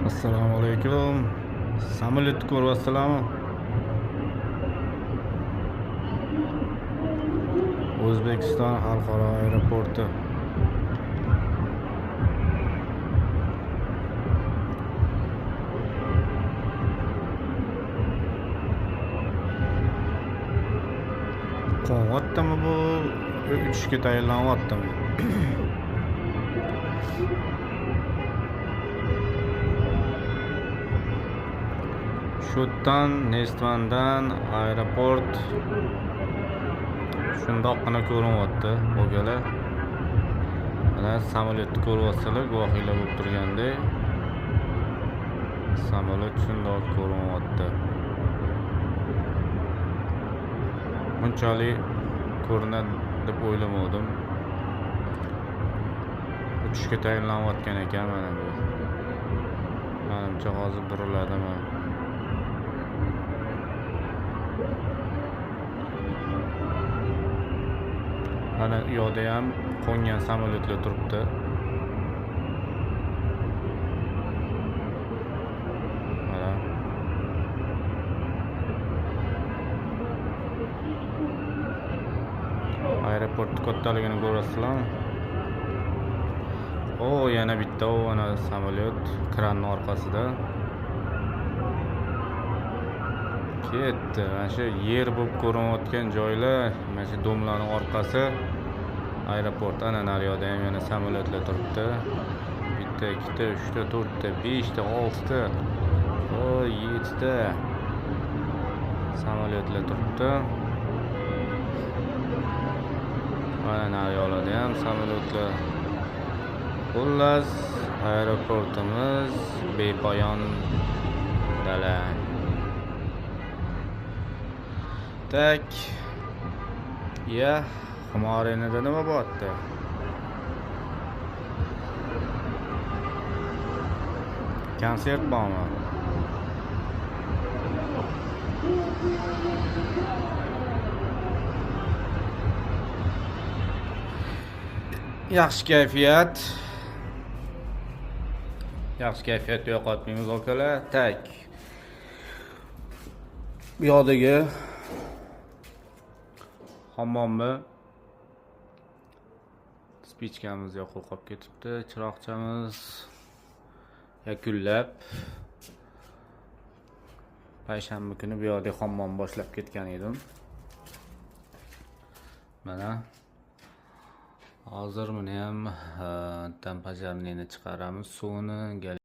Assalomu alaykum. Samolyot ko'ryapsizlarmi? O'zbekiston xalqaro aeroporti. Qo'nyaptimi bu? Uchishga tayyorlanyaptimi? Shotdan, Nestvandan aeroport shundoqqina ko'rinyapti. Bo'gala. Mana samolyotni ko'ryapsizlar, guvohiylar bo'lib turgandek. Samolyot shundoq ko'rinyapti. Bunchalik ko'rinadi deb o'ylamadim. Uchishga tayyorlanayotgan ekan mana bu. Menimcha hozir buriladimi? Mana u yoqda ham qo'ngan samolyotlar turibdi. Mana aeroport kattaligini ko'rasizlarmi? Yana bitta ana samolyot kranning orqasida. Ketdi. Mana shu yer bo'lib ko'rinayotgan joylar, mana shu domlarning orqasi aeroport. Ana naryoqda ham yana samolyotlar turibdi. Bitta, ikkita, uchta, to'rtta, beshta, oltita, 7ta samolyotlar turibdi. Mana naryoqda ham samolyotlar. Xullas, aeroportimiz bepoyon dala. Tak. Ya, xumorinida nima bo'pti? Konsert bormi? Yaxshi kayfiyat. Yaxshi kayfiyatni yo'qotmaymiz akalar. Tak. Bu yoqdagi hammomni spichkamiz yoqib qolib ketibdi. Chiroqchamiz yakunlab payshanba kuni bu yoqda hammom boshlab ketgan edim. Mana hozir buni ham tampajarnini chiqaramiz, suvini